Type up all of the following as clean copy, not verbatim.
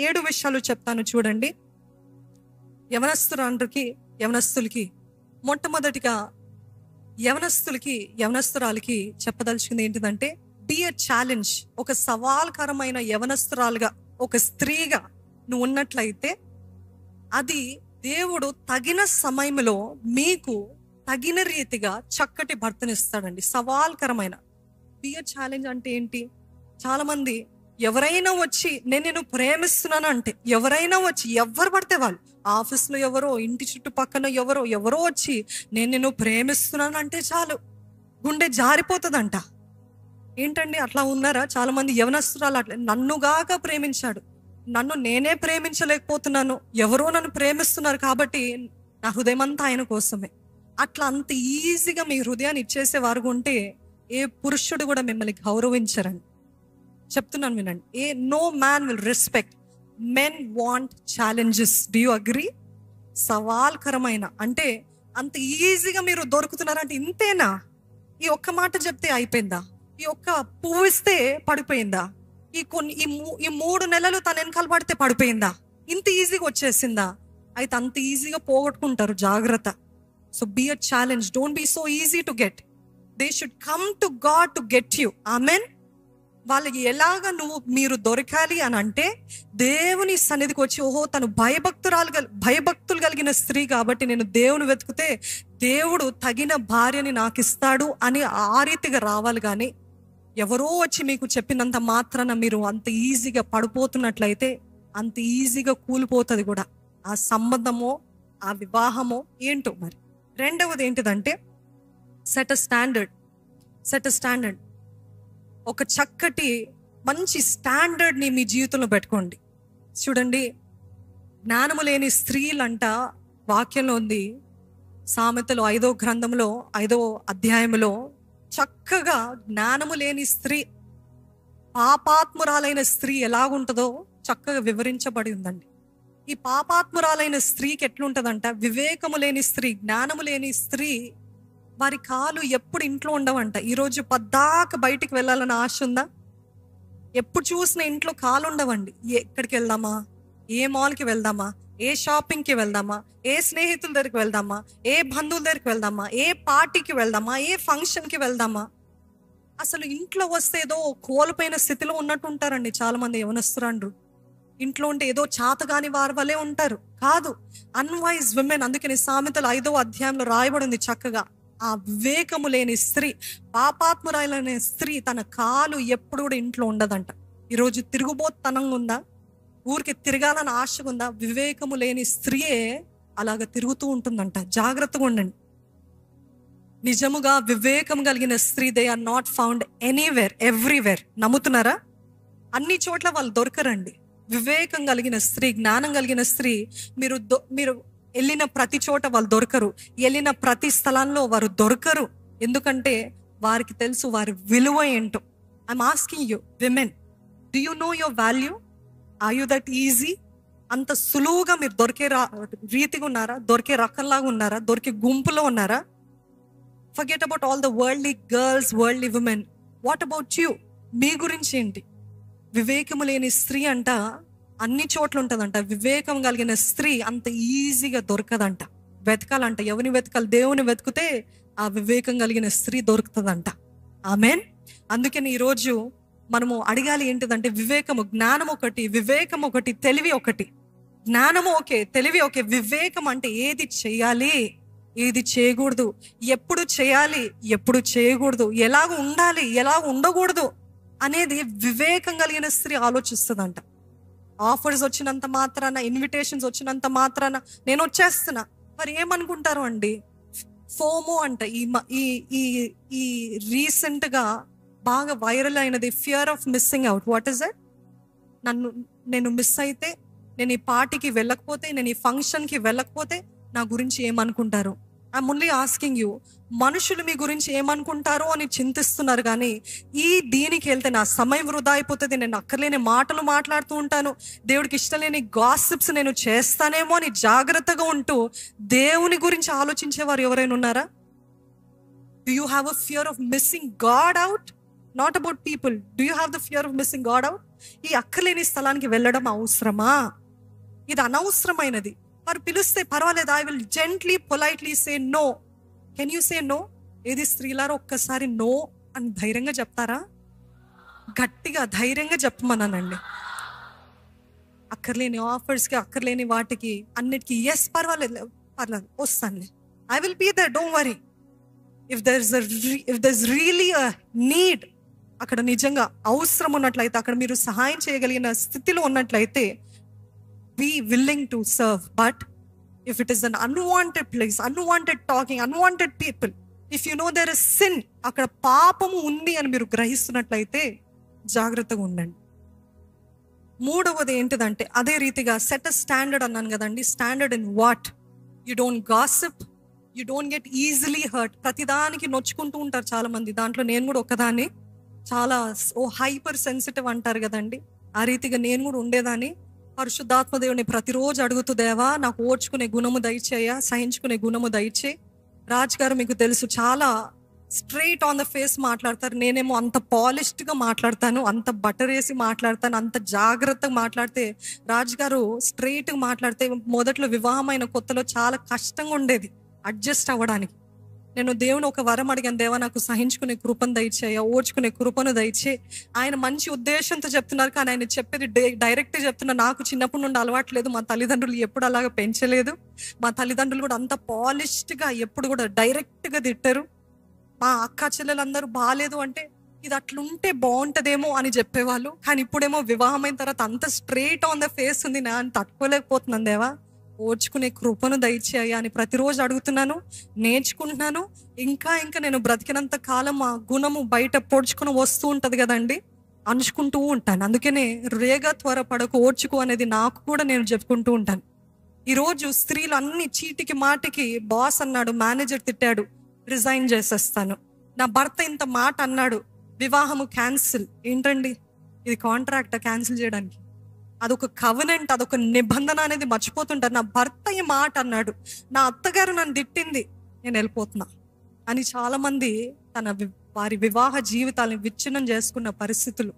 7 విషయాలు చెప్తాను చూడండి. యవనస్తులకి మొట్టమొదటిగా యవనస్తురాలకి చెప్పదలుచుకుంది ఏంటిదంటే, బీ ఎ ఛాలెంజ్. ఒక సవాల్కరమైన యవనస్తురాలుగా, ఒక స్త్రీగా నువ్వు ఉన్నట్లయితే అది దేవుడు తగిన సమయంలో మీకు తగిన రీతిగా చక్కటి భర్తనిస్తాడండి. సవాల్కరమైన బీ ఎ ఛాలెంజ్ అంటే ఏంటి? చాలా మంది ఎవరైనా వచ్చి నేను ప్రేమిస్తున్నాను అంటే, ఎవరైనా వచ్చి ఎవరు పడితే వాళ్ళు, ఆఫీస్లో ఎవరో, ఇంటి చుట్టుపక్కన ఎవరో వచ్చి నేను ప్రేమిస్తున్నాను అంటే చాలు గుండె జారిపోతుందంట. ఏంటండి అట్లా ఉన్నారా? చాలా మంది యవనస్తురాలు అట్లా, నన్నుగాక ప్రేమించాడు, నన్ను నేనే ప్రేమించలేకపోతున్నాను, ఎవరో నన్ను ప్రేమిస్తున్నారు కాబట్టి నా హృదయం అంతా ఆయన కోసమే. అట్లా అంత ఈజీగా మీ హృదయాన్ని ఇచ్చేసేవారు ఉంటే ఏ పురుషుడు కూడా మిమ్మల్ని గౌరవించరండి. చెప్తున్నాను వినండి. No man will respect. Men want challenges. Do you agree? సవాల్కరమైన అంటే అంత ఈజీగా మీరు దొరుకుతున్నారంటే ఇంతేనా? ఈ ఒక్క మాట చెప్తే అయిపోయిందా? ఈ ఒక్క పువ్వు ఇస్తే పడిపోయిందా? ఈ 3 నెలలు తన వెనకాల పడితే పడిపోయిందా? ఇంత ఈజీగా వచ్చేసిందా? అయితే అంత ఈజీగా పోగొట్టుకుంటారు. జాగ్రత్త. So be a challenge. Don't be so easy to get. They should come to God to get you. Amen. వాళ్ళకి ఎలాగా మీరు దొరకాలి అని అంటే, దేవుని సన్నిధికి వచ్చి, ఓహో తను భయభక్తులు కలిగిన స్త్రీ కాబట్టి నేను దేవుని వెతికితే దేవుడు తగిన భార్యని నాకు ఇస్తాడు అని ఆ రీతిగా రావాలి. కానీ ఎవరో వచ్చి మీకు చెప్పినంత మాత్రాన మీరు అంత ఈజీగా పడిపోతున్నట్లయితే అంత ఈజీగా కూలిపోతుంది కూడా ఆ సంబంధమో ఆ వివాహమో ఏంటో. మరి రెండవది ఏంటిదంటే, సెట్ అ స్టాండర్డ్. ఒక చక్కటి మంచి స్టాండర్డ్ని మీ జీవితంలో పెట్టుకోండి. చూడండి, జ్ఞానము లేని స్త్రీలంట వాక్యంలో ఉంది. సామెతలు 5వ గ్రంథంలో 5వ అధ్యాయంలో చక్కగా జ్ఞానము లేని స్త్రీ, పాపాత్మురాలైన స్త్రీ ఎలాగుంటుందో చక్కగా వివరించబడి ఉందండి. ఈ పాపాత్మురాలైన స్త్రీకి ఎట్లుంటదంట, వివేకము లేని స్త్రీ, జ్ఞానము లేని స్త్రీ, వారి కాలు ఎప్పుడు ఇంట్లో ఉండవంట. ఈరోజు పద్దాక బయటికి వెళ్ళాలని ఆశ ఉందా? ఎప్పుడు చూసినా ఇంట్లో కాలు ఉండవండి. ఎక్కడికి వెళ్దామా, ఏ మాల్కి వెళ్దామా, ఏ షాపింగ్కి వెళ్దామా, ఏ స్నేహితుల దగ్గరికి వెళ్దామా, ఏ బంధువుల దగ్గరికి వెళ్దామా, ఏ పార్టీకి వెళ్దామా, ఏ ఫంక్షన్కి వెళ్దామా, అసలు ఇంట్లో వస్తే ఏదో కోల్పోయిన స్థితిలో ఉన్నట్టు ఉంటారండి చాలా మంది యవనస్తురాండ్రు. ఇంట్లో ఉంటే ఏదో చాతగాని వారి వల్లే ఉంటారు. కాదు, అన్వైజ్ విమెన్. అందుకని సామెతలు 5వ అధ్యాయంలో రాయబడింది చక్కగా, ఆ వివేకము లేని స్త్రీ, పాపాత్మురాలైన స్త్రీ తన కాలు ఎప్పుడు కూడా ఇంట్లో ఉండదంట. ఈరోజు తిరుగుబోతనంగా ఉందా? ఊరికి తిరగాలని ఆశగా ఉందా? వివేకము లేని స్త్రీయే అలాగ తిరుగుతూ ఉంటుందంట. జాగ్రత్తగా ఉండండి. నిజముగా వివేకం కలిగిన స్త్రీ, they are not found anywhere, everywhere. నమ్ముతున్నారా? అన్ని చోట్ల వాళ్ళు దొరకరండి. వివేకం కలిగిన స్త్రీ, జ్ఞానం కలిగిన స్త్రీ, మీరు వెళ్ళిన ప్రతి చోట వాళ్ళు దొరకరు. వెళ్ళిన ప్రతి స్థలంలో వారు దొరకరు. ఎందుకంటే వారికి తెలుసు వారి విలువ ఏంటో. I'm asking you women, do you know your value? Are you that easy? అంత సులువుగా మీరు దొరికే రీతిగా ఉన్నారా? దొరికే రకంలాగా ఉన్నారా? దొరికే గుంపులో ఉన్నారా? Forget about all the worldly girls, worldly women. What about you? మీ గురించి ఏంటి? వివేకము లేని స్త్రీ అంట అన్ని చోట్ల ఉంటుందంట. వివేకం కలిగిన స్త్రీ అంత ఈజీగా దొరకదంట. వెతకాలంట. ఎవరిని వెతకాలి? దేవుని వెతికితే ఆ వివేకం కలిగిన స్త్రీ దొరుకుతుందంట. ఆమెన్. అందుకని ఈరోజు మనము అడగాలి ఏంటిదంటే, వివేకము, జ్ఞానం ఒకటి, వివేకం ఒకటి, తెలివి ఒకటి. జ్ఞానము ఓకే, తెలివి ఓకే. వివేకం అంటే ఏది చేయాలి, ఏది చేయకూడదు, ఎప్పుడు చేయాలి, ఎప్పుడు చేయకూడదు, ఎలాగ ఉండాలి, ఎలా ఉండకూడదు అనేది వివేకం కలిగిన స్త్రీ ఆలోచిస్తుందంట. ఆఫర్స్ వచ్చినంత మాత్రాన, ఇన్విటేషన్స్ వచ్చినంత మాత్రాన నేను వచ్చేస్తున్నా, మరి ఏమనుకుంటారు అండి? ఫోమో అంట. ఈ రీసెంట్గా బాగా వైరల్ అయినది fear of missing out. What is it? నేను మిస్ అయితే, నేను ఈ పార్టీకి వెళ్ళకపోతే, నేను ఈ ఫంక్షన్కి వెళ్ళకపోతే నా గురించి ఏమనుకుంటారు? I'm only asking you. మనుషులు మీ గురించి ఏమనుకుంటారో అని చింతిస్తున్నారు, కానీ దీనికి వెళ్తే నా సమయం వృధా అయిపోతుంది, నేను అక్కర్లేని మాటలు మాట్లాడుతూ ఉంటాను, దేవుడికి ఇష్టం లేని గాసిప్స్ నేను చేస్తానేమో అని జాగ్రత్తగా ఉంటూ దేవుని గురించి ఆలోచించేవారు ఎవరైనా ఉన్నారా? Do you have a fear of missing God out? Not about people. Do you have the fear of missing God out? ఈ అక్కర్లేని స్థలానికి వెళ్ళడం అవసరమా? ఇది అనవసరమైనది. వారు పిలిస్తే పర్వాలేదు, I will gently politely say no. Can you say no? ఏది స్త్రీలారో ఒక్కసారి నో అని ధైర్యంగా చెప్తారా? గట్టిగా ధైర్యంగా చెప్పమన్నానండి. అక్కర్లేని ఆఫర్స్కి, అక్కర్లేని వాటికి అన్నిటికీ ఎస్, పర్వాలేదు వస్తానులే, I will be there, don't worry. If there's really a need, అక్కడ నిజంగా అవసరం ఉన్నట్లయితే, అక్కడ మీరు సహాయం చేయగలిగిన స్థితిలో ఉన్నట్లయితే, be willing to serve. But if it is an unwanted place, unwanted talking, unwanted people, if you know there is sin, అక్కడ పాపము ఉంది అని మీరు గ్రహిస్తున్నట్లయితే జాగ్రత్తగా ఉండండి. మూడవది ఏంటిదంటే, అదే రీతిగా సెట్ అ స్టాండర్డ్ అన్నాను కదండి. Standard in what? You don't gossip, you don't get easily hurt. ప్రతిదానికి నొచ్చుకుంటూ ఉంటారు చాలా మంది. దాంట్లో నేను కూడా ఒకదాన్ని. చాలా హైపర్ సెన్సిటివ్ అంటారు కదండి, ఆ రీతిగా నేను కూడా ఉండేదాన్ని. పరిశుద్ధాత్మ దేవుని ప్రతిరోజు అడుగుతూ, దేవా నాకు ఓర్చుకునే గుణము దయచేయ, సహించుకునే గుణము దయచే. రాజ్ గారు మీకు తెలుసు, చాలా స్ట్రైట్ ఆన్ ద ఫేస్ మాట్లాడతారు. నేనేమో అంత పాలిష్డ్గా మాట్లాడతాను, అంత బటర్ వేసి మాట్లాడతాను, అంత జాగ్రత్తగా మాట్లాడితే. రాజ్ గారు స్ట్రైట్గా మాట్లాడితే మొదట్లో వివాహమైన కొత్తలో చాలా కష్టంగా ఉండేది అడ్జస్ట్ అవ్వడానికి. నేను దేవుని ఒక వరం అడిగాను, దేవా నాకు సహించుకునే కృపను దయచేయ, ఓర్చుకునే కృపను దయచే. ఆయన మంచి ఉద్దేశంతో చెప్తున్నారు, కానీ ఆయన చెప్పేది డైరెక్ట్గా చెప్తున్నారు. నాకు చిన్నప్పటి నుండి అలవాట్లేదు, మా తల్లిదండ్రులు ఎప్పుడు అలాగా పెంచలేదు. మా తల్లిదండ్రులు కూడా అంత పాలిష్డ్గా ఎప్పుడు కూడా డైరెక్ట్గా తిట్టారు. మా అక్క చెల్లెలందరూ బాగాలేదు అంటే, ఇది అట్లుంటే బాగుంటుందేమో అని చెప్పేవాళ్ళు. కానీ ఇప్పుడేమో వివాహమైన తర్వాత అంత స్ట్రైట్ ఆన్ ద ఫేస్ ఉంది, నేను తట్టుకోలేకపోతున్నాను. దేవా ఓర్చుకునే కృపను దయచేయ అని ప్రతిరోజు అడుగుతున్నాను, నేర్చుకుంటున్నాను. ఇంకా నేను బ్రతికినంత కాలం ఆ గుణము బయట పొడుచుకుని వస్తూ ఉంటుంది కదండి, అనుచుకుంటూ ఉంటాను. అందుకనే రేగా త్వరపడకు, ఓర్చుకో అనేది నాకు కూడా నేను చెప్పుకుంటూ ఉంటాను. ఈరోజు స్త్రీలు అన్ని చీటికి మాటికి, బాస్ అన్నాడు, మేనేజర్ తిట్టాడు, రిజైన్ చేసేస్తాను. నా భర్త ఇంత మాట అన్నాడు, వివాహము క్యాన్సిల్. ఏంటండి ఇది? కాంట్రాక్ట్ క్యాన్సిల్ చేయడానికి? అదొక కవనెంట్, అదొక నిబంధన అనేది మర్చిపోతుంటారు. నా భర్త ఈ మాట అన్నాడు, నా అత్తగారు నన్ను తిట్టింది, నేను వెళ్ళిపోతున్నా అని చాలా మంది వారి వివాహ జీవితాలను విచ్ఛిన్నం చేసుకున్న పరిస్థితులు.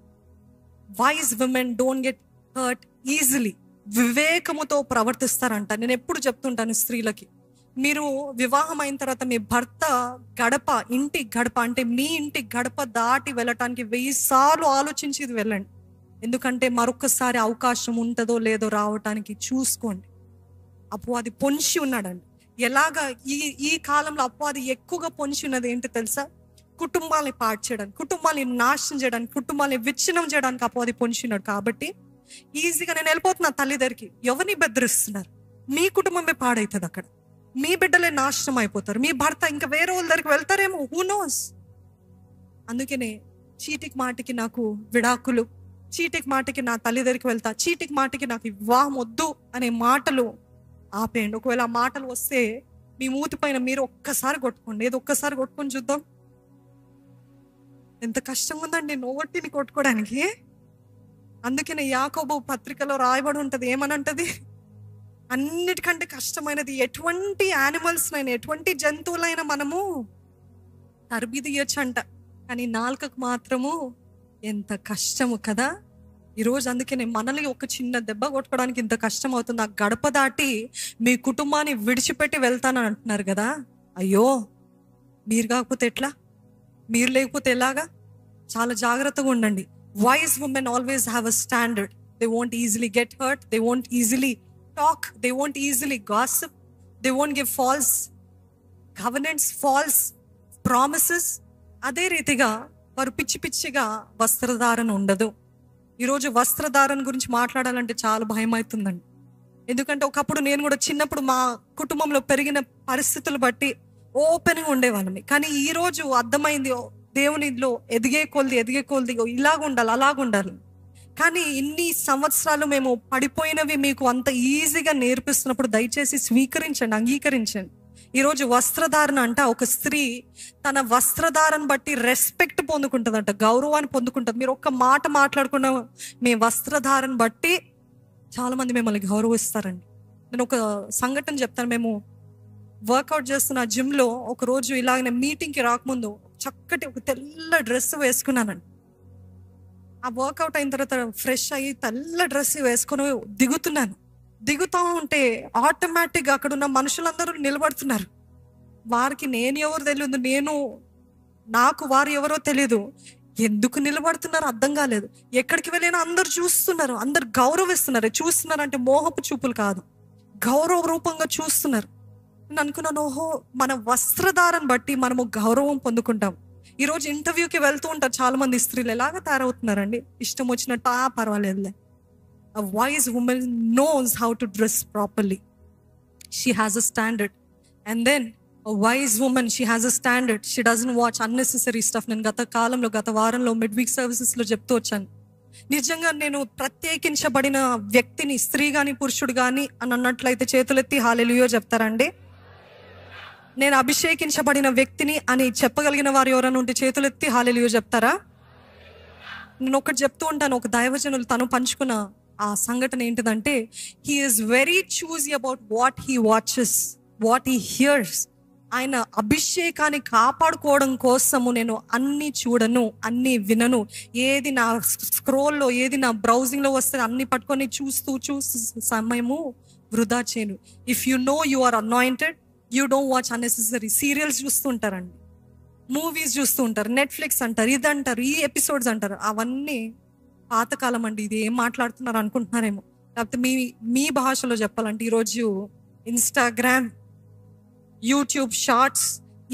Wise women don't get hurt easily. వివేకముతో ప్రవర్తిస్తారంట. నేను ఎప్పుడు చెప్తుంటాను స్త్రీలకి, మీరు వివాహం అయిన తర్వాత మీ భర్త ఇంటి గడప అంటే మీ ఇంటి గడప దాటి వెళ్ళటానికి 1000 సార్లు ఆలోచించి ఇది వెళ్ళండి. ఎందుకంటే మరొకసారి అవకాశం ఉంటుందో లేదో రావటానికి చూసుకోండి. అపవాది పొంచి ఉన్నాడండి. ఎలాగా ఈ కాలంలో అపవాది ఎక్కువగా పొంచి ఉన్నది ఏంటి తెలుసా? కుటుంబాలని పాడు చేయడానికి, కుటుంబాలని నాశనం చేయడానికి, కుటుంబాలని విచ్ఛిన్నం చేయడానికి అపవాది పొంచి ఉన్నాడు. కాబట్టి ఈజీగా నేను వెళ్ళిపోతున్నా తల్లి దగ్గరికి. ఎవరిని బెదిరిస్తున్నారు? మీ కుటుంబమే పాడవుతుంది, అక్కడ మీ బిడ్డలే నాశనం అయిపోతారు, మీ భర్త ఇంకా వేరే వాళ్ళ దగ్గరికి వెళ్తారేమో, హూ నోస్. అందుకనే చీటికి మాటికి నాకు విడాకులు, చీటికి మాటికి నా తల్లి దగ్గరికి వెళ్తా, చీటికి మాటికి నాకు వివాహం వద్దు అనే మాటలు ఆపేయండి. ఒకవేళ ఆ మాటలు వస్తే మీ మూతి పైన మీరు ఒక్కసారి కొట్టుకోండి. ఏదో ఒక్కసారి కొట్టుకొని చూద్దాం. ఎంత కష్టంగా ఉందండి నోటిని కొట్టుకోవడానికి. అందుకనే యాకోబు పత్రికలో రాయబడి ఉంటది, ఏమని అంటది? అన్నిటికంటే కష్టమైనది ఎటువంటి యానిమల్స్నైనా, ఎటువంటి జంతువులైనా మనము తరబిదియచ్చు అంట, కానీ నాలుకకు మాత్రము ఎంత కష్టము కదా ఈరోజు. అందుకనే మనల్ని ఒక చిన్న దెబ్బ కొట్టుకోవడానికి ఇంత కష్టం అవుతుంది. ఆ గడప దాటి మీ కుటుంబాన్ని విడిచిపెట్టి వెళ్తానని అంటున్నారు కదా. అయ్యో, మీరు కాకపోతే ఎట్లా? మీరు లేకపోతే ఎలాగా? చాలా జాగ్రత్తగా ఉండండి. Wise women always have a standard. They won't easily get hurt, they won't easily talk, they won't easily gossip, they won't give false covenants, false promises. అదే రీతిగా వారు పిచ్చిగా వస్త్రధారణ ఉండదు. ఈరోజు వస్త్రధారణ గురించి మాట్లాడాలంటే చాలా భయం అవుతుందండి. ఎందుకంటే ఒకప్పుడు నేను కూడా చిన్నప్పుడు మా కుటుంబంలో పెరిగిన పరిస్థితులు బట్టి ఓపెన్గా ఉండేవాళ్ళని. కానీ ఈరోజు అర్థమైంది, దేవునిలో ఎదిగే కొలది ఇలాగ ఉండాలి, అలాగ ఉండాలి. కానీ ఇన్ని సంవత్సరాలు మేము పడిపోయినవి మీకు అంత ఈజీగా నేర్పిస్తున్నప్పుడు దయచేసి స్వీకరించండి, అంగీకరించండి. ఈరోజు వస్త్రధారణ అంట, ఒక స్త్రీ తన వస్త్రధారణ బట్టి రెస్పెక్ట్ పొందుకుంటుందంట, గౌరవాన్ని పొందుకుంటుంది. మీరు ఒక్క మాట మాట్లాడుకున్న మీ వస్త్రధారణ బట్టి చాలా మంది మిమ్మల్ని గౌరవిస్తారండి. నేను ఒక సంఘటన చెప్తాను. మేము వర్కౌట్ చేస్తున్న జిమ్లో ఒకరోజు ఇలాగనే మీటింగ్కి రాకముందు చక్కటి ఒక తెల్ల డ్రెస్ వేసుకున్నానండి. ఆ వర్కౌట్ అయిన తర్వాత ఫ్రెష్ అయ్యి తెల్ల డ్రెస్ వేసుకొని దిగుతూ ఉంటే ఆటోమేటిక్గా అక్కడ ఉన్న మనుషులందరూ నిలబడుతున్నారు. వారికి నేను ఎవరు తెలియదు, నాకు వారు ఎవరో తెలియదు. ఎందుకు నిలబడుతున్నారు అర్థం కాలేదు. ఎక్కడికి వెళ్ళినా అందరు చూస్తున్నారు, అందరు గౌరవిస్తున్నారు. చూస్తున్నారు అంటే మోహపు చూపులు కాదు, గౌరవ రూపంగా చూస్తున్నారు. నేను అనుకున్నాను, ఓహో, మన వస్త్రధారణ బట్టి మనము గౌరవం పొందుకుంటాం. ఈరోజు ఇంటర్వ్యూకి వెళ్తూ ఉంటారు చాలా మంది స్త్రీలు, ఎలాగ తయారవుతున్నారండి, ఇష్టం వచ్చినట్టు పర్వాలేదులే. A wise woman knows how to dress properly. She has a standard. And then a wise woman, she has a standard. She doesn't watch unnecessary stuff. నేను గత వారంలో మిడ్ వీక్ సర్వీసెస్లో చెప్తూ వచ్చాను. నిజంగా నేను ప్రత్యేకించబడిన వ్యక్తిని, స్త్రీ కానీ పురుషుడు కానీ అని అన్నట్లయితే చేతులెత్తి హల్లెలూయా చెప్తారండి. నేను అభిషేకించబడిన వ్యక్తిని అని చెప్పగలిగిన వారు ఎవరైనా ఉంటే చేతులెత్తి హల్లెలూయా చెప్తారా? నేను ఒకటి చెప్తూ ఉంటాను, ఒక దైవజనులు తను పంచుకున్న ఆ సంఘటన ఏంటిదంటే, he is very choosy about what he watches, what he here's. ఆయన అభిషేకాన్ని కాపాడుకోవడం కోసము నేను అన్ని చూడను, అన్ని వినను. ఏది నా స్క్రోల్లో, ఏది నా బ్రౌజింగ్లో వస్తే అన్ని పట్టుకొని చూస్తూ సమయము వృధా చేయను. If you know you are anointed, you don't watch unnecessary. Serials చూస్తూ ఉంటారండి, మూవీస్ చూస్తూ ఉంటారు, నెట్ఫ్లిక్స్ అంటారు, ఇది అంటారు, ఈ ఎపిసోడ్స్ అంటారు. అవన్నీ పాతకాలం అండి. ఇది ఏం మాట్లాడుతున్నారు అనుకుంటున్నారేమో. లేకపోతే మీ భాషలో చెప్పాలంటే ఈరోజు ఇన్స్టాగ్రామ్, యూట్యూబ్ షార్ట్స్,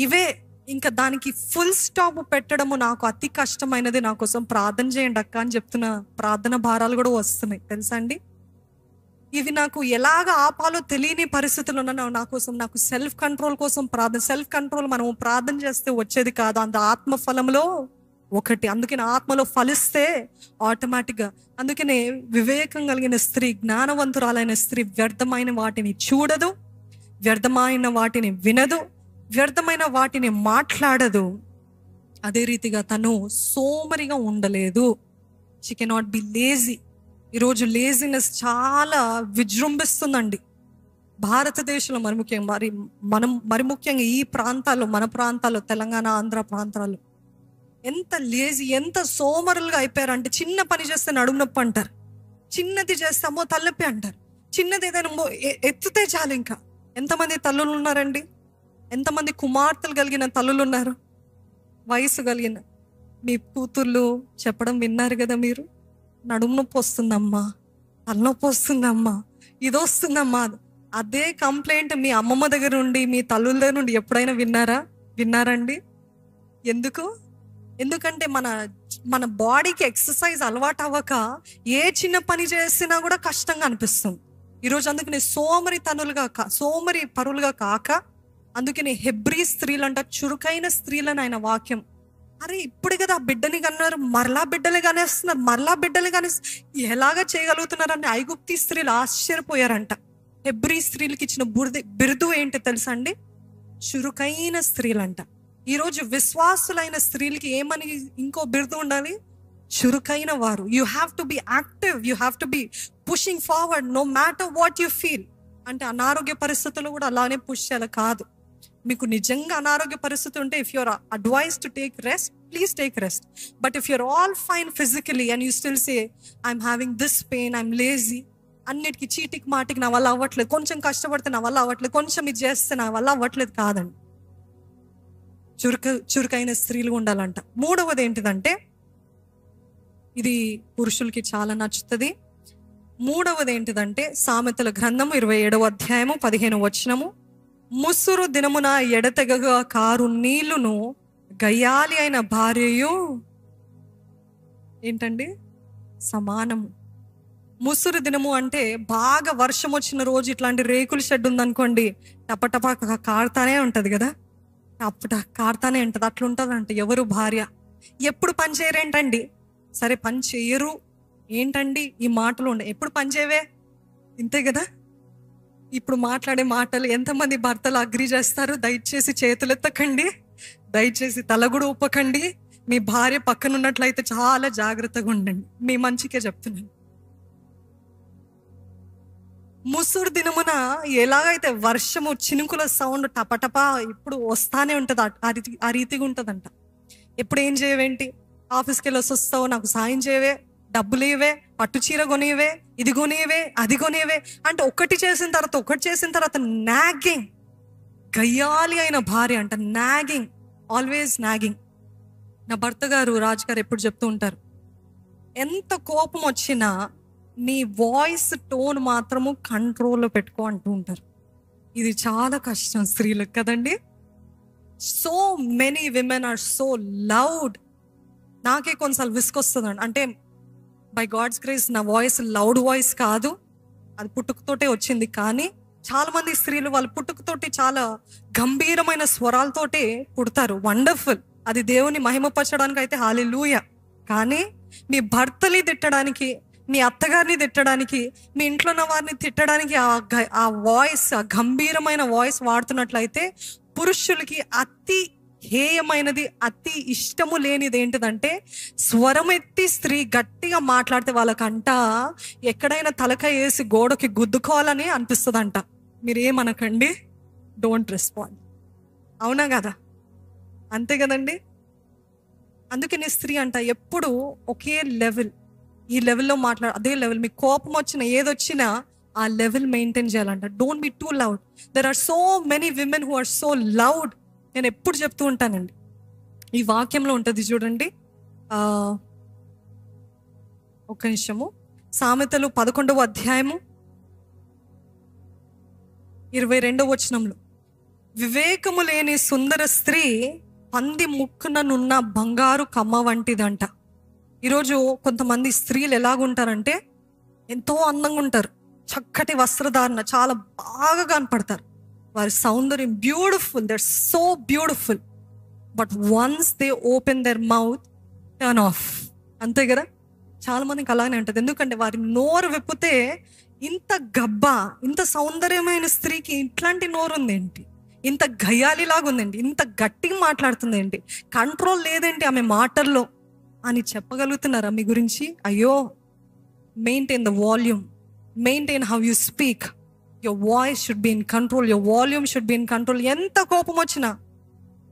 ఇవే. ఇంకా దానికి ఫుల్ స్టాప్ పెట్టడము నాకు అతి కష్టమైనది. నా కోసం ప్రార్థన చేయండి అక్క అని చెప్తున్న ప్రార్థన భారాలు కూడా వస్తున్నాయి తెలుసా అండి. ఇవి నాకు ఎలాగ ఆపాలో తెలియని పరిస్థితుల్లో నా కోసం, నాకు సెల్ఫ్ కంట్రోల్ కోసం సెల్ఫ్ కంట్రోల్ మనం ప్రార్థన చేస్తే వచ్చేది కాదు, అంత ఆత్మ ఫలంలో ఒకటి. అందుకని ఆత్మలో ఫలిస్తే ఆటోమేటిక్గా. అందుకనే వివేకం కలిగిన స్త్రీ, జ్ఞానవంతురాలైన స్త్రీ వ్యర్థమైన వాటిని చూడదు, వ్యర్థమైన వాటిని వినదు, వ్యర్థమైన వాటిని మాట్లాడదు. అదే రీతిగా తను సోమరిగా ఉండలేదు. She cannot be lazy. ఈరోజు లేజినెస్ చాలా విజృంభిస్తుందండి భారతదేశంలో, మరి ముఖ్యంగా ఈ ప్రాంతాల్లో, మన ప్రాంతాల్లో, తెలంగాణ, ఆంధ్ర ప్రాంతాల్లో ఎంత లేజీ, ఎంత సోమరులుగా అయిపోయారంటే, చిన్న పని చేస్తే నడుము నొప్పి అంటారు, చిన్నది చేస్తామో తలనొప్పి అంటారు, చిన్నది ఏదైనా ఎత్తుతే చాలు. ఇంకా ఎంతమంది తల్లులు ఉన్నారండి, ఎంతమంది కుమార్తెలు కలిగిన తల్లులు ఉన్నారు, వయసు కలిగిన. మీ కూతుర్లు చెప్పడం విన్నారు కదా మీరు, నడుము నొప్పి వస్తుందమ్మా, తలనొప్పి వస్తుందమ్మా, ఇది వస్తుందమ్మా. అదే కంప్లైంట్ మీ అమ్మమ్మ దగ్గర నుండి, మీ తల్లుల దగ్గర నుండి ఎప్పుడైనా విన్నారండి? ఎందుకంటే మన బాడీకి ఎక్సర్సైజ్ అలవాటు అవ్వక ఏ చిన్న పని చేసినా కూడా కష్టంగా అనిపిస్తుంది ఈరోజు. అందుకని సోమరి పరులుగా కాక, అందుకని హెబ్రీ స్త్రీలు అంట చురుకైన స్త్రీలని ఆయన వాక్యం. అరే ఇప్పుడు కదా బిడ్డని కన్నారు, మరలా బిడ్డలు ఎలాగ చేయగలుగుతున్నారని ఐగుప్తి స్త్రీలు ఆశ్చర్యపోయారంట. హెబ్రీ స్త్రీలకి ఇచ్చిన బిరుదు ఏంటి తెలుసా అండి? చురుకైన స్త్రీలంట. ఈరోజు విశ్వాసులైన స్త్రీలకి ఏమని ఇంకో బిరుదు ఉండాలి? చురుకైన వారు. You have to be active, you have to be pushing forward no matter what you feel. అంటే అనారోగ్య పరిస్థితులు కూడా అలానే పుష్ చేయాలి కాదు. మీకు నిజంగా అనారోగ్య పరిస్థితి ఉంటే, if you're advise to take rest, please take rest. But if you're all fine physically and you still say I'm having this pain, I'm lazy, అన్నిటికీ చీటికి మాటికి నా వల్ల అవ్వట్లేదు, కొంచెం కష్టపడితే నా వల్ల అవ్వట్లేదు, కొంచెం ఇది చేస్తే నా వల్ల అవ్వట్లేదు కాదండి. చురుకైన స్త్రీలు ఉండాలంట. మూడవది ఏంటిదంటే, ఇది పురుషులకి చాలా నచ్చుతుంది. మూడవది ఏంటిదంటే, సామెతల గ్రంథము 27వ అధ్యాయము 15వ వచనము, ముసురు దినమున ఎడతెగగా కారు నీళ్లును గయ్యాలి అయిన భార్యయు ఏంటండి సమానము. ముసురు దినము అంటే బాగా వర్షం వచ్చిన రోజు, ఇట్లాంటి రేకుల షెడ్ ఉందనుకోండి, టపటపా కారుతానే ఉంటది కదా, అప్పుడు కారుతానే ఉంటుంది. అట్లా ఉంటుంది అంటే ఎవరు భార్య. ఎప్పుడు పని చేయరేంటండి? సరే పని చేయరు ఏంటండి ఈ మాటలు ఉండే, ఎప్పుడు పని చేయవే, ఇంతే కదా. ఇప్పుడు మాట్లాడే మాటలు ఎంతమంది భర్తలు అగ్రి చేస్తారు? దయచేసి చేతులెత్తకండి, దయచేసి తలగుడు ఊపకండి. మీ భార్య పక్కన ఉన్నట్లయితే చాలా జాగ్రత్తగా ఉండండి, మీ మంచికే చెప్తున్నాను. ముసురు దినమున ఎలాగైతే వర్షము చినుకుల సౌండ్ టపటపా ఇప్పుడు వస్తానే ఉంటుంది, ఆ రీతిగా ఉంటుందంట. ఎప్పుడు ఏం చేయవేంటి, ఆఫీస్కి వెళ్ళి వస్తావు, నాకు సాయం చేయవే, డబ్బులు ఇవే, పట్టు చీర కొనివే, ఇది కొనివే, అది కొనివే అంటే ఒకటి చేసిన తర్వాత నాగింగ్. గయ్యాలి అయిన భార్య అంట, నాగింగ్, ఆల్వేస్ నాగింగ్. నా భర్త గారు రాజు గారు ఎప్పుడు చెప్తూ ఉంటారు, ఎంత కోపం వచ్చినా నీ వాయిస్ టోన్ మాత్రము కంట్రోల్లో పెట్టుకో అంటూ ఉంటారు. ఇది చాలా కష్టం స్త్రీలకు కదండి. So many women are so loud. నాకే కొన్నిసార్లు విసుకొస్తుందండి. అంటే బై గాడ్స్ గ్రేస్ నా వాయిస్ లౌడ్ వాయిస్ కాదు, అది పుట్టుకతోటే వచ్చింది. కానీ చాలా మంది స్త్రీలు వాళ్ళు పుట్టుకతోటి చాలా గంభీరమైన స్వరాలతోటే పుడతారు. వండర్ఫుల్, అది దేవుని మహిమపరచడానికి అయితే హల్లెలూయా. కానీ మీ భర్తని తిట్టడానికి, మీ అత్తగారిని తిట్టడానికి, మీ ఇంట్లో ఉన్న వారిని తిట్టడానికి ఆ వాయిస్, ఆ గంభీరమైన వాయిస్ వాడుతున్నట్లయితే పురుషులకి అతి హేయమైనది, అతి ఇష్టము లేనిది ఏంటిదంటే స్వరం ఎత్తి స్త్రీ గట్టిగా మాట్లాడితే వాళ్ళకంట ఎక్కడైనా తలకాయ వేసి గోడకి గుద్దుకోవాలని అనిపిస్తుందంట. మీరేమనకండి, డోంట్ రెస్పాండ్. అవునా కదా, అంతే కదండి. అందుకే నీ స్త్రీ అంట ఎప్పుడు ఒకే లెవెల్, ఈ లెవెల్లో అదే లెవెల్. మీకు కోపం వచ్చినా ఏదొచ్చినా ఆ లెవెల్ మెయింటైన్ చేయాలంట. Don't be too loud. There are so many women who are so loud. నేను ఎప్పుడు చెప్తూ ఉంటానండి, ఈ వాక్యంలో ఉంటుంది చూడండి, ఒక్క నిమిషము, సామెతలు 11వ అధ్యాయము 22వ వచనంలో, వివేకము లేని సుందర స్త్రీ పంది ముక్కుననున్న బంగారు కమ్మ వంటిదంట. ఈరోజు కొంతమంది స్త్రీలు ఎలాగుంటారంటే ఎంతో అందంగా ఉంటారు, చక్కటి వస్త్రధారణ, చాలా బాగా కనపడతారు, వారి సౌందర్యం beautiful, that so beautiful. But once they open their mouth, turn off. అంతే కదా, చాలా మందికి అలానే ఉంటుంది. ఎందుకంటే వారి నోరు విప్పితే ఇంత గబ్బా, ఇంత సౌందర్యమైన స్త్రీకి ఇట్లాంటి నోరు ఉందేంటి, ఇంత గయ్యాలిలాగా ఉందండి, ఇంత గట్టిగా మాట్లాడుతుంది ఏంటి, కంట్రోల్ లేదేంటి ఆమె మాటల్లో అని చెప్పగలుగుతున్నారా మీ గురించి? అయ్యో, maintain the volume, maintain how you speak. Your voice should be in control, your volume should be in control. ఎంత కోపం వచ్చినా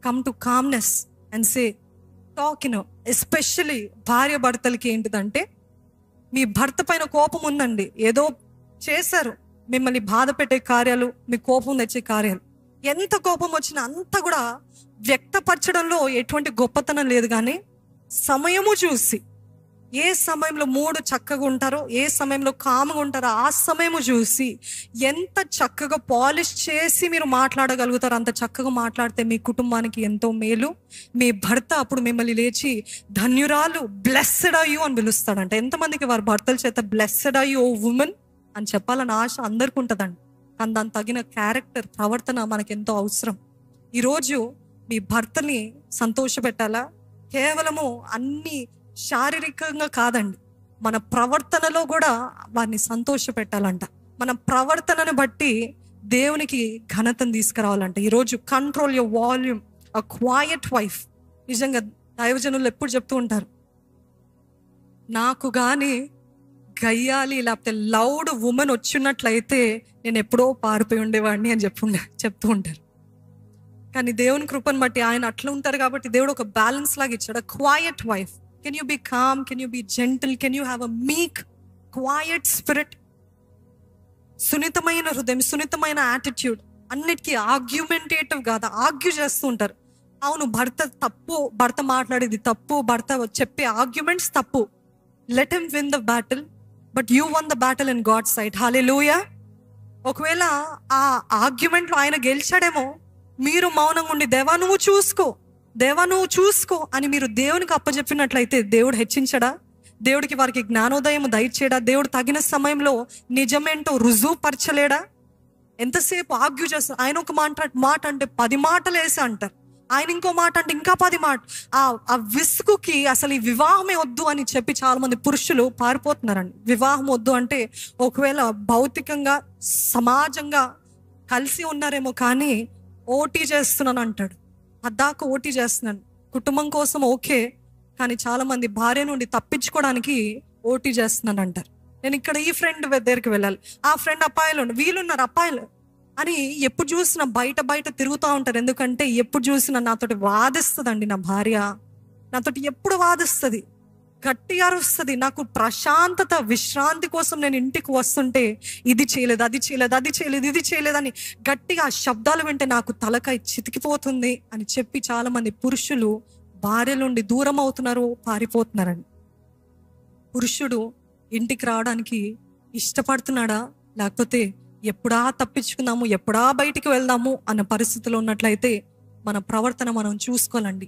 come to calmness and say talk. Especially భార్య భర్తలకి ఏంటిదంటే, మీ భర్త పైన కోపం ఉందండి, ఏదో చేశారు, మిమ్మల్ని బాధ పెట్టే కార్యాలు, మీ కోపం తెచ్చే కార్యాలు, ఎంత కోపం వచ్చినా అంత కూడా వ్యక్తపరచడంలో ఎటువంటి గొప్పతనం లేదు. కానీ సమయము చూసి, ఏ సమయంలో మూడు చక్కగా ఉంటారో, ఏ సమయంలో కామ్గా ఉంటారో ఆ సమయము చూసి ఎంత చక్కగా పాలిష్ చేసి మీరు మాట్లాడగలుగుతారో అంత చక్కగా మాట్లాడితే మీ కుటుంబానికి ఎంతో మేలు. మీ భర్త అప్పుడు మిమ్మల్ని లేచి ధన్యురాలు, బ్లెస్సెడ్ ఆర్ యు అని పిలుస్తాడంట. ఎంతమందికి వారి భర్తల చేత blessed are you O women అని చెప్పాలని ఆశ అందరికీ ఉంటుందండి. కానీ దానికి తగిన క్యారెక్టర్, ప్రవర్తన మనకు ఎంతో అవసరం. ఈరోజు మీ భర్తని సంతోషపెట్టాలా, కేవలము అన్ని శారీరకంగా కాదండి, మన ప్రవర్తనలో కూడా వారిని సంతోష పెట్టాలంట. మన ప్రవర్తనను బట్టి దేవునికి ఘనతను తీసుకురావాలంట. ఈరోజు control your volume. A quiet wife, నిజంగా దైవజనులు ఎప్పుడు చెప్తూ ఉంటారు, నాకు కానీ గయ్యాలి లేకపోతే లౌడ్ ఉమెన్ వచ్చినట్లయితే నేను ఎప్పుడో పారిపోయి ఉండేవాడిని అని చెప్తూ ఉంటారు. కానీ దేవుని కృపను బట్టి ఆయన అట్లా ఉంటారు కాబట్టి దేవుడు ఒక బ్యాలెన్స్ లాగా ఇచ్చాడు. Quiet wife. Can you be calm, can you be gentle, can you have a meek quiet spirit, సున్నితమైన హృదయం, సున్నితమైన యాటిట్యూడ్. అన్నిటికీ ఆర్గ్యుమెంటేటివ్ కాదు, ఆర్గ్యూ చేస్తూ ఉంటారు. అవును, భర్త తప్పు, భర్త మాట్లాడేది తప్పు, భర్త చెప్పే ఆర్గ్యుమెంట్స్ తప్పు. Let him win the battle, but you won the battle in God side. Hallelujah. ఒకవేళ ఆ ఆర్గ్యుమెంట్లో ఆయన గెలిచాడేమో, మీరు మౌనంగా ఉండి దేవా నువ్వు చూసుకో, దేవా నువ్వు చూసుకో అని మీరు దేవునికి అప్పచెప్పినట్లయితే దేవుడు హెచ్చించడా? దేవుడికి వారికి జ్ఞానోదయం దయచేయడా? దేవుడు తగిన సమయంలో నిజమేంటో రుజువు పరచలేడా? ఎంతసేపు ఆర్గ్యూ చేస్తారు. ఆయన ఒక మాట అంటే 10 మాటలు వేసి అంటారు, ఆయన ఇంకో మాట అంటే ఇంకా 10 మాట. ఆ విసుగుకి అసలు ఈ వివాహమే వద్దు అని చెప్పి చాలా మంది పురుషులు పారిపోతున్నారండి. వివాహం వద్దు అంటే ఒకవేళ భౌతికంగా సమాజంగా కలిసి ఉన్నారేమో, కానీ ఓటీ చేస్తున్నాను అంటాడు. అద్దాక ఓటీ చేస్తున్నాను, కుటుంబం కోసం ఓకే, కానీ చాలా మంది భార్య నుండి తప్పించుకోవడానికి ఓటీ చేస్తున్నాను అంటారు. నేను ఇక్కడ ఈ ఫ్రెండ్ దగ్గరికి వెళ్ళాలి, ఆ ఫ్రెండ్ అబ్బాయిలు, వీళ్ళున్నారు అబ్బాయిలు అని ఎప్పుడు చూసినా బయట తిరుగుతూ ఉంటారు. ఎందుకంటే ఎప్పుడు చూసినా నాతోటి వాదిస్తుందండి నా భార్య, నాతోటి ఎప్పుడు వాదిస్తుంది, గట్టిగా అరుస్తుంది. నాకు ప్రశాంతత, విశ్రాంతి కోసం నేను ఇంటికి వస్తుంటే ఇది చేయలేదు, అది చేయలేదు, అది చేయలేదు, ఇది చేయలేదని గట్టిగా ఆ శబ్దాలు వింటే నాకు తలకాయ చితికిపోతుంది అని చెప్పి చాలామంది పురుషులు భార్యల నుండి దూరం అవుతున్నారు, పారిపోతున్నారని. పురుషుడు ఇంటికి రావడానికి ఇష్టపడుతున్నాడా, లేకపోతే ఎప్పుడా తప్పించుకుందాము, ఎప్పుడా బయటికి వెళ్దాము అన్న పరిస్థితిలో ఉన్నట్లయితే మన ప్రవర్తన మనం చూసుకోవాలండి.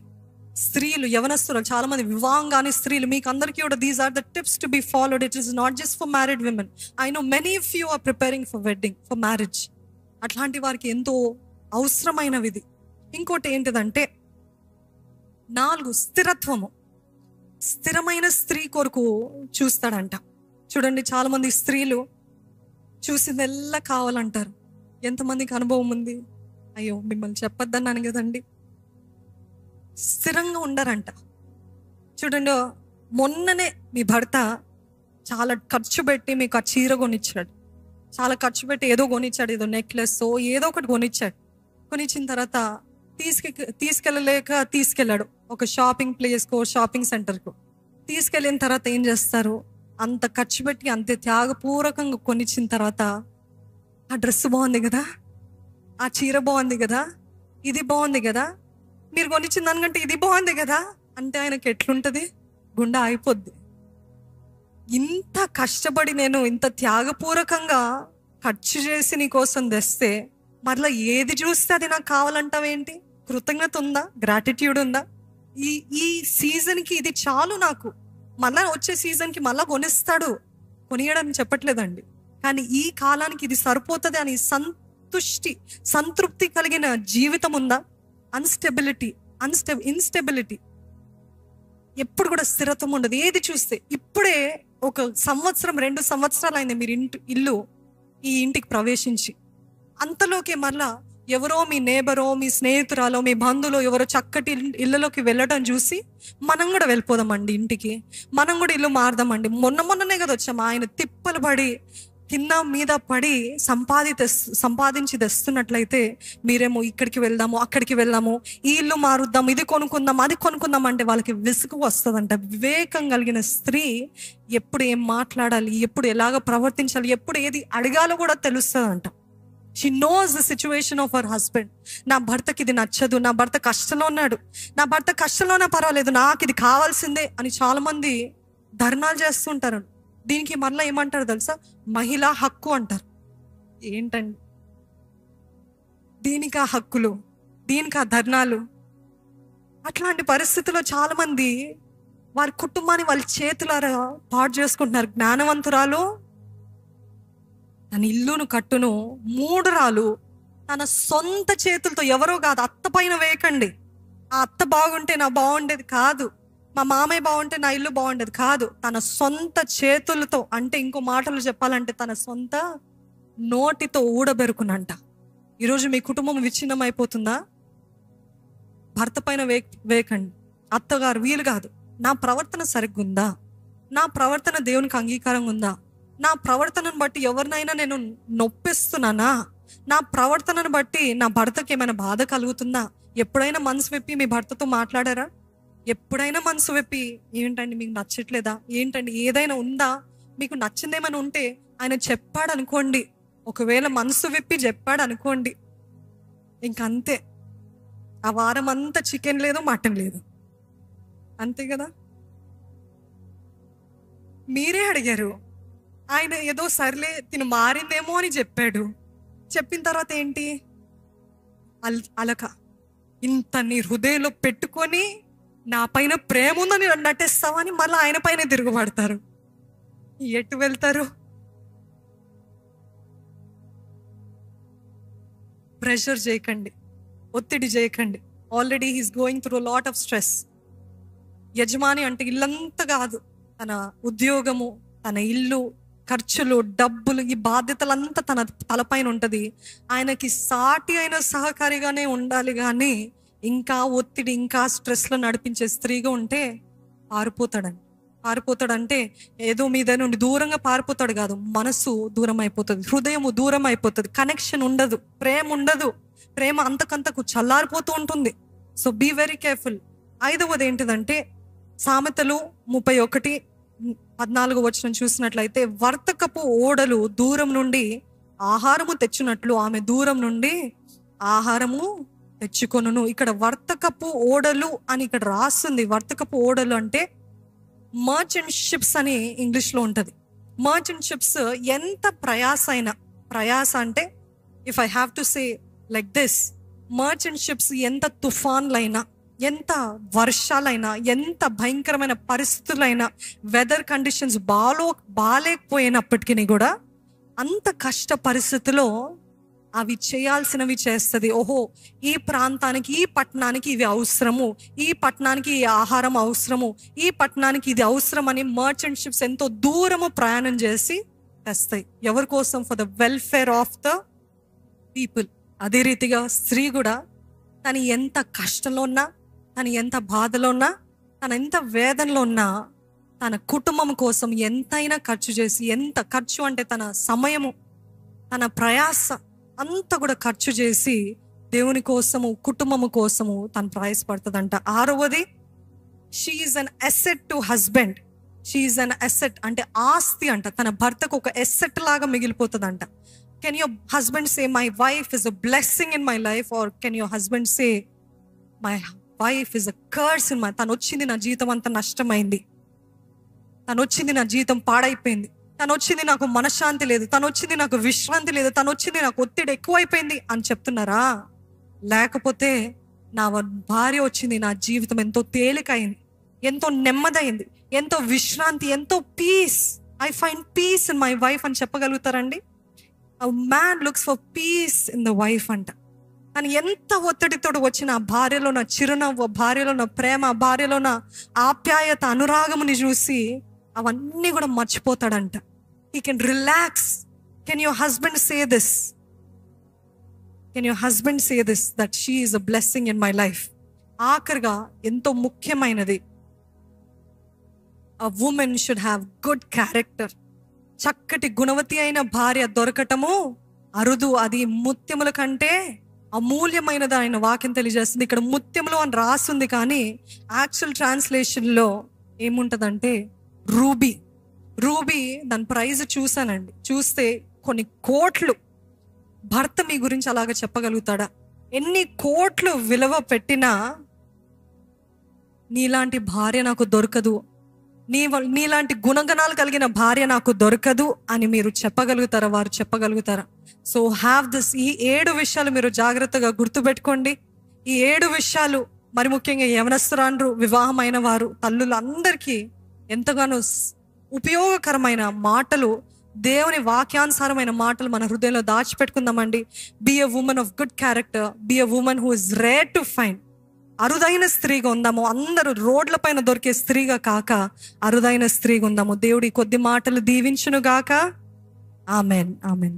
స్త్రీలు, యవనస్తులు, చాలా మంది వివాహం కాని స్త్రీలు, మీకు అందరికీ కూడా these are the tips to be followed. It is not just for married women. I know many of you are preparing for wedding, for marriage. అట్లాంటి వారికి ఎంతో అవసరమైనది. ఇంకోటి ఏంటిదంటే 4 స్థిరత్వము. స్థిరమైన స్త్రీ కొరకు చూస్తాడంట. చూడండి, చాలా మంది స్త్రీలు చూసిందెల్లా కావాలంటారు. ఎంతమందికి అనుభవం ఉంది? అయ్యో, మిమ్మల్ని చెప్పొద్దన్నాను కదండి. స్థిరంగా ఉండరంట. చూడండి, మొన్ననే మీ భర్త చాలా ఖర్చు పెట్టి మీకు ఆ చీర కొనిచ్చాడు, చాలా ఖర్చు పెట్టి ఏదో కొనిచ్చాడు, ఏదో నెక్లెస్ ఏదో ఒకటి కొనిచ్చాడు. కొనిచ్చిన తర్వాత తీసుకెళ్ళాడు ఒక షాపింగ్ ప్లేస్కో, షాపింగ్ సెంటర్కో. తీసుకెళ్ళిన తర్వాత ఏం చేస్తారు? అంత ఖర్చు పెట్టి అంతే త్యాగపూర్వకంగా కొనిచ్చిన తర్వాత ఆ డ్రెస్ బాగుంది కదా, ఆ చీర బాగుంది కదా, ఇది బాగుంది కదా, మీరు కొనిచ్చిన దానికంటే ఇది బాగుంది కదా అంటే ఆయనకి ఎట్లుంటుంది? గుండె అయిపోద్ది. ఇంత కష్టపడి నేను ఇంత త్యాగపూర్వకంగా ఖర్చు చేసి నీ కోసం తెస్తే మరలా ఏది చూస్తే అది నాకు కావాలంటావేంటి? కృతజ్ఞత ఉందా? గ్రాటిట్యూడ్ ఉందా? ఈ సీజన్కి ఇది చాలు, నాకు మళ్ళా వచ్చే సీజన్కి మళ్ళా కొనిస్తాడు, కొనియడని చెప్పట్లేదండి. కానీ ఈ కాలానికి ఇది సరిపోతుంది అని సంతృప్తి కలిగిన జీవితం ఉందా? ఇన్స్టెబిలిటీ, ఎప్పుడు కూడా స్థిరత్వం ఉండదు. ఏది చూస్తే ఇప్పుడే 1 సంవత్సరం 2 సంవత్సరాలు అయింది మీరు ఈ ఇంటికి ప్రవేశించి. అంతలోకి మళ్ళా ఎవరో మీ నేబరో, మీ స్నేహితురాలో, మీ బంధువులో ఎవరో చక్కటి ఇళ్ళలోకి వెళ్ళడం చూసి మనం కూడా వెళ్ళిపోదామండి ఇంటికి, మనం కూడా ఇల్లు మారదామండి. మొన్ననే కదా వచ్చాము. ఆయన తిప్పలు పడి కింద మీద పడి సంపాదించి తెస్తున్నట్లయితే మీరేమో ఇక్కడికి వెళ్దాము, అక్కడికి వెళ్దాము, ఈ ఇల్లు మారుద్దాం, ఇది కొనుక్కుందాం, అది కొనుక్కుందాం అంటే వాళ్ళకి విసుగు వస్తుందంట. వివేకం కలిగిన స్త్రీ ఎప్పుడు ఏం మాట్లాడాలి, ఎప్పుడు ఎలాగ ప్రవర్తించాలి, ఎప్పుడు ఏది అడగాలో కూడా తెలుస్తుందంట. She knows the situation of her husband. నా భర్తకి ఇది నచ్చదు, నా భర్త కష్టంలో ఉన్నాడు, నా భర్త కష్టంలోనే పర్వాలేదు, నాకు ఇది కావాల్సిందే అని చాలా మంది ధర్నాలు చేస్తుంటారు. దీనికి మరలా ఏమంటారు తెలుసా? మహిళా హక్కు అంటారు. ఏంటండి దీనికి ఆ హక్కులు, దీనికి ఆ ధర్నాలు? అట్లాంటి పరిస్థితుల్లో చాలా మంది వారి కుటుంబాన్ని వాళ్ళ చేతులారా పాడు చేసుకుంటున్నారు. జ్ఞానవంతురాలు తన ఇల్లును కట్టును, మూఢురాలు తన సొంత చేతులతో, ఎవరో కాదు, అత్త పైన వేయకండి. ఆ అత్త బాగుంటే నా బాగుండేది కాదు, మా మామయ్య బాగుంటే నా ఇల్లు బాగుండేది కాదు. తన సొంత చేతులతో, అంటే ఇంకో మాటలు చెప్పాలంటే తన సొంత నోటితో ఊడబెరుకునంట. ఈరోజు మీ కుటుంబం విచ్ఛిన్నం అయిపోతుందా? భర్త పైన వేయకండి. అత్తగారు వీలు కాదు, నా ప్రవర్తన సరిగ్గుందా, నా ప్రవర్తన దేవునికి అంగీకారంగా ఉందా, నా ప్రవర్తనను బట్టి ఎవరినైనా నేను నొప్పిస్తున్నానా, నా ప్రవర్తనను బట్టి నా భర్తకి ఏమైనా బాధ కలుగుతుందా? ఎప్పుడైనా మనసు విప్పి మీ భర్తతో మాట్లాడారా? ఎప్పుడైనా మనసు విప్పి ఏంటండి మీకు నచ్చట్లేదా, ఏంటండి ఏదైనా ఉందా, మీకు నచ్చిందేమైనా ఉంటే ఆయన చెప్పాడు అనుకోండి. ఒకవేళ మనసు విప్పి చెప్పాడు అనుకోండి, ఇంకంతే, ఆ వారం అంతా చికెన్ లేదు, మటన్ లేదు, అంతే కదా. మీరే అడిగారు, ఆయన ఏదో సర్లే తిను మారిందేమో అని చెప్పాడు. చెప్పిన తర్వాత ఏంటి? అలక. ఇంత నీ హృదయంలో పెట్టుకొని నా పైన ప్రేమ ఉందని నటిస్తావని మళ్ళీ ఆయన పైన తిరుగుబడతారు. ఎటు వెళ్తారు? ప్రెషర్ చేయకండి, ఒత్తిడి చేయకండి. Already he's going through lot of stress. యజమాని అంటే ఇల్లంతా కాదు, తన ఉద్యోగము, తన ఇల్లు, ఖర్చులు, డబ్బులు, ఈ బాధ్యతలంతా తన తలపైన ఉంటుంది. ఆయనకి సాటి అయిన సహకారిగానే ఉండాలి, కానీ ఇంకా ఒత్తిడి, ఇంకా స్ట్రెస్లో నడిపించే స్త్రీగా ఉంటే పారిపోతాడంటే ఏదో మీద నుండి దూరంగా పారిపోతాడు కాదు, మనసు దూరం అయిపోతుంది, హృదయము దూరం అయిపోతుంది, కనెక్షన్ ఉండదు, ప్రేమ ఉండదు, ప్రేమ అంతకంతకు చల్లారిపోతూ ఉంటుంది. So be very careful. ఐదవది ఏంటిదంటే సామెతలు 31:14 చూసినట్లయితే, వర్తకపు ఓడలు దూరం నుండి ఆహారము తెచ్చినట్లు ఆమె దూరం నుండి ఆహారము తెచ్చుకొనును. ఇక్కడ వర్తకపు ఓడలు అని ఇక్కడ రాస్తుంది. వర్తకపు ఓడలు అంటే మర్చెంట్ షిప్స్ అని ఇంగ్లీష్లో ఉంటుంది. మర్చెంట్ షిప్స్ ఎంత ప్రయాస అంటే, if I have to say like this, merchant ships ఎంత తుఫాన్లైనా, ఎంత వర్షాలైనా, ఎంత భయంకరమైన పరిస్థితులైనా, వెదర్ కండిషన్స్ బాలేకపోయినప్పటికీ కూడా అంత కష్ట పరిస్థితిలో అవి చేయాల్సినవి చేస్తుంది. ఓహో, ఈ ప్రాంతానికి, ఈ పట్టణానికి ఇవి అవసరము, ఈ పట్టణానికి ఈ ఆహారం అవసరము, ఈ పట్టణానికి ఇది అవసరం అని మర్చెంట్ షిప్స్ ఎంతో దూరము ప్రయాణం చేసి తెస్తాయి. ఎవరి కోసం? For the welfare of the people. అదే రీతిగా స్త్రీ కూడా తను ఎంత కష్టంలో ఉన్నా, తను ఎంత బాధలో ఉన్నా, తను ఎంత వేదనలో ఉన్నా, తన కుటుంబం కోసం ఎంతైనా ఖర్చు చేసి, ఎంత ఖర్చు అంటే తన సమయము, తన ప్రయాస అంతా కూడా ఖర్చు చేసి దేవుని కోసము, కుటుంబము కోసము తను ప్రయాసపడుతుందంట. ఆరవది, she is an asset to husband. She is an asset అంటే ఆస్తి అంట. తన భర్తకు ఒక అసెట్ లాగా మిగిలిపోతుందంట. Can your husband say my wife is a blessing in my life, or can your husband say my wife is a curse in my. తను వచ్చింది నా జీవితం అంతా నష్టమైంది, తను వచ్చింది నా జీవితం పాడైపోయింది, తను వచ్చింది నాకు మనశ్శాంతి లేదు, తను వచ్చింది నాకు విశ్రాంతి లేదు, తను వచ్చింది నాకు ఒత్తిడి ఎక్కువైపోయింది అని చెప్తున్నారా? లేకపోతే నా భార్య వచ్చింది, నా జీవితం ఎంతో తేలికైంది, ఎంతో నెమ్మదైంది, ఎంతో విశ్రాంతి, ఎంతో peace, I find peace in my wife అని చెప్పగలుగుతారండి? A man looks for peace in the wife అంట. తను ఎంత ఒత్తిడితో వచ్చిన ఆ భార్యలో నా చిరునవ్వు, భార్యలో నా ప్రేమ, భార్యలో నా ఆప్యాయత, అనురాగముని చూసి అవన్నీ కూడా మర్చిపోతాడంట. He can relax. Can your husband say this? Can your husband say this, that she is a blessing in my life? ఆఖరిగా ఎంతో ముఖ్యమైనది, a woman should have good character. చక్కటి గుణవతి అయిన భార్య దొరకటము అరుదు, అది ముత్యముల కంటే అమూల్యమైనది ఆయన వాక్యం తెలియజేస్తుంది. ఇక్కడ ముత్యములు అని రాస్తుంది, కానీ యాక్చువల్ ట్రాన్స్లేషన్లో ఏముంటుందంటే రూబీ. రూబీ దాని ప్రైజ్ చూసానండి, చూస్తే కొన్ని కోట్లు. భర్త మీ గురించి అలాగ చెప్పగలుగుతాడా? ఎన్ని కోట్లు విలువ పెట్టినా నీలాంటి భార్య నాకు దొరకదు, నీలాంటి గుణగణాలు కలిగిన భార్య నాకు దొరకదు అని మీరు చెప్పగలుగుతారా? వారు చెప్పగలుగుతారా? So have this. ఈ 7 విషయాలు మీరు జాగ్రత్తగా గుర్తుపెట్టుకోండి. ఈ 7 విషయాలు మరి ముఖ్యంగా యవనస్తురాండ్రు, వివాహమైన వారు, తల్లులందరికీ ఎంతగానో ఉపయోగకరమైన మాటలు, దేవుని వాక్యానుసారమైన మాటలు మన హృదయంలో దాచిపెట్టుకుందామండి. Be a woman of good character, be a woman who is rare to find. అరుదైన స్త్రీగా ఉందాము. అందరూ రోడ్ల పైన దొరికే స్త్రీగా కాక అరుదైన స్త్రీగా ఉందాము. దేవుడి కొద్ది మాటలు దీవించును గాక. Amen, amen.